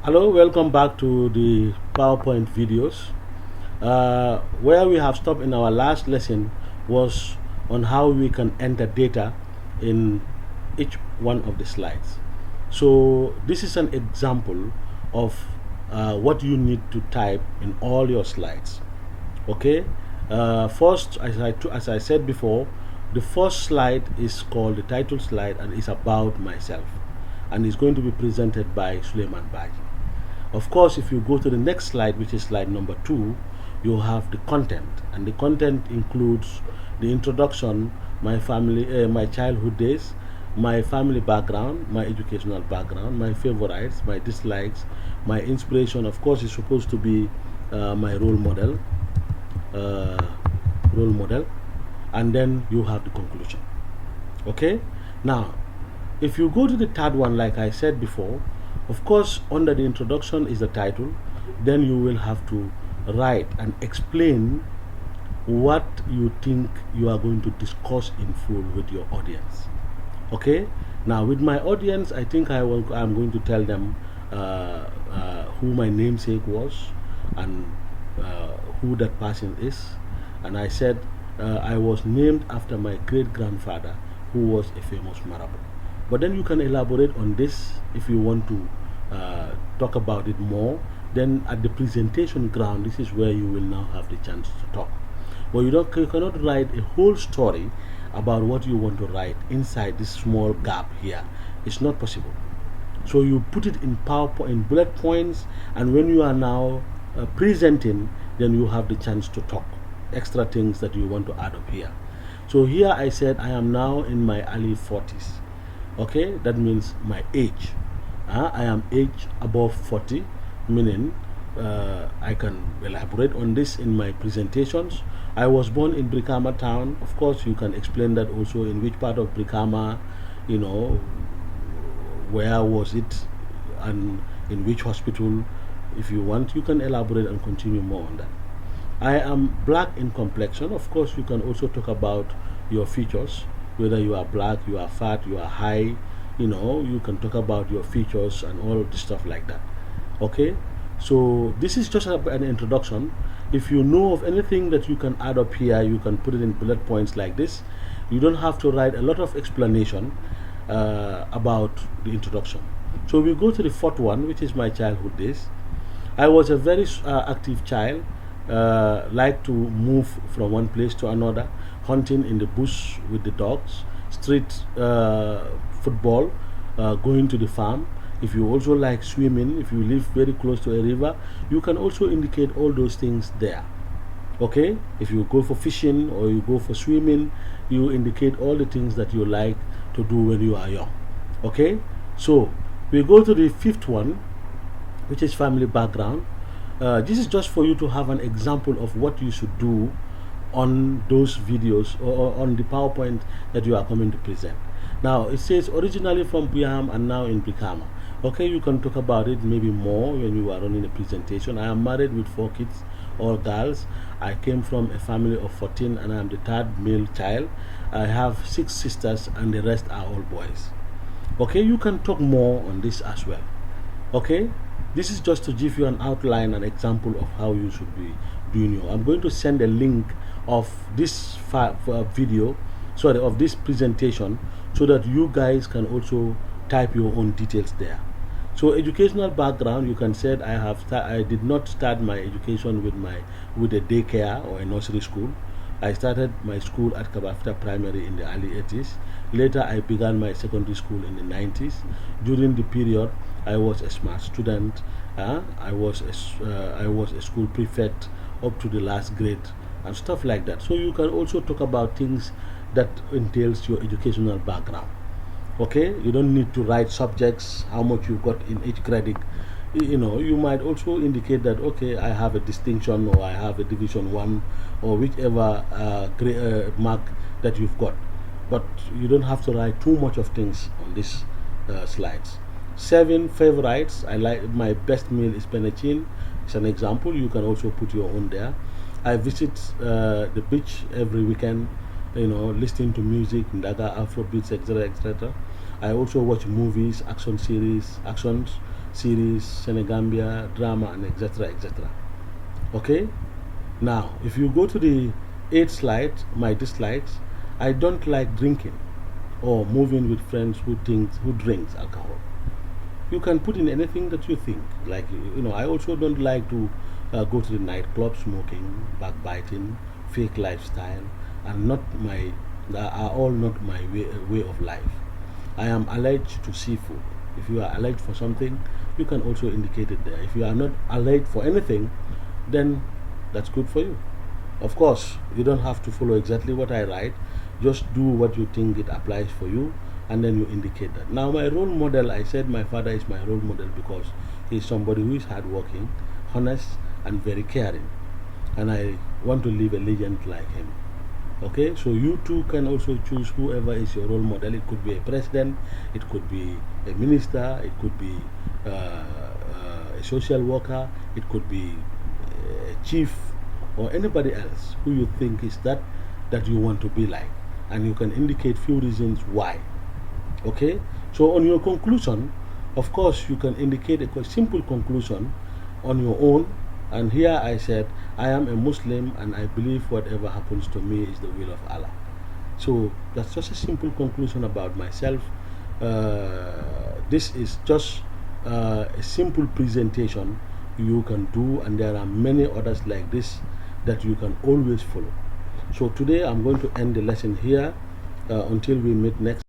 Hello, welcome back to the PowerPoint videos. Where we have stopped in our last lesson was on how we can enter data in each one of the slides. So this is an example of what you need to type in all your slides. Okay. First, as I said before, the first slide is called the title slide and is about myself, and is going to be presented by Suleiman Baji. Of course, if you go to the next slide, which is slide number 2, you have the content, and the content includes the introduction, my family, my childhood days, my family background, my educational background, my favorites, my dislikes, my inspiration. Of course, is supposed to be my uh, role model, and then you have the conclusion. Okay. Now, if you go to the third one, like I said before, of course, under the introduction is the title. Then you will have to write and explain what you think you are going to discuss in full with your audience. Okay. Now, with my audience, I think I'm going to tell them who my namesake was and who that person is. And I said I was named after my great grandfather, who was a famous Marabout. But then you can elaborate on this if you want to talk about it more. Then at the presentation ground, this is where you will now have the chance to talk. But you cannot write a whole story about what you want to write inside this small gap here. It's not possible. So you put it in PowerPoint, in bullet points, and when you are now presenting, then you have the chance to talk extra things that you want to add up here. So here I said I am now in my early 40s. Okay, that means my age. I am age above 40, meaning I can elaborate on this in my presentations. I was born in Brikama town. Of course, you can explain that also, in which part of Brikama, you know, where was it, and in which hospital. If you want, you can elaborate and continue more on that. I am black in complexion. Of course, you can also talk about your features, whether you are black, you are fat, you are high. You can talk about your features and all of the stuff like that. Okay, so this is just an introduction. If you know of anything that you can add up here, you can put it in bullet points like this. You don't have to write a lot of explanation about the introduction. So we go to the fourth one, which is my childhood days. I was a very active child, like to move from one place to another, hunting in the bush with the dogs, street football, going to the farm. If you also like swimming, if you live very close to a river, you can also indicate all those things there. Okay, if you go for fishing or you go for swimming, you indicate all the things that you like to do when you are young. Okay, so we go to the fifth one, which is family background. This is just for you to have an example of what you should do on those videos or on the PowerPoint that you are coming to present. Now, it says originally from Biam and now in Brikama. Okay, you can talk about it maybe more when you are running a presentation. I am married with 4 kids, all girls. I came from a family of 14 and I am the third male child. I have 6 sisters and the rest are all boys. Okay, you can talk more on this as well. Okay, this is just to give you an outline, an example of how you should be doing your. I'm going to send a link of this of this presentation, so that you guys can also type your own details there. So educational background, you can say I did not start my education with a daycare or a nursery school. I started my school at Kabafta Primary in the early 80s. Later, I began my secondary school in the 90s. During the period, I was a smart student. I was a school prefect up to the last grade and stuff like that. So you can also talk about things that entails your educational background. Okay, you don't need to write subjects, how much you got in each credit. You might also indicate that, okay, I have a distinction or I have a division 1 or whichever mark that you've got. But you don't have to write too much of things on these slides. 7 favorites. I like my best meal is penechin. It's an example. You can also put your own there. I visit the beach every weekend, listening to music, Ndaga, Afrobeats, etc., etc. I also watch movies, actions, series, Senegambia, drama, and etc. etc. Okay? Now, if you go to the 8th slide, my dislikes, I don't like drinking or moving with friends who drinks alcohol. You can put in anything that you think. Like, I also don't like to go to the nightclub, smoking, backbiting, fake lifestyle, and are all not my way of life. I am allergic to seafood. If you are allergic for something, you can also indicate it there. If you are not allergic for anything, then that's good for you. Of course, you don't have to follow exactly what I write. Just do what you think it applies for you, and then you indicate that. Now, my role model, I said my father is my role model because he's somebody who is hardworking, honest, and very caring. And I want to leave a legend like him. Okay, so you too can also choose whoever is your role model. It could be a president, it could be a minister, it could be a social worker, it could be a chief, or anybody else who you think is that you want to be like, and you can indicate few reasons why. Okay, so on your conclusion, of course, you can indicate a simple conclusion on your own. And here I said, I am a Muslim and I believe whatever happens to me is the will of Allah. So that's just a simple conclusion about myself. This is just a simple presentation you can do, and there are many others like this that you can always follow. So today I'm going to end the lesson here until we meet next.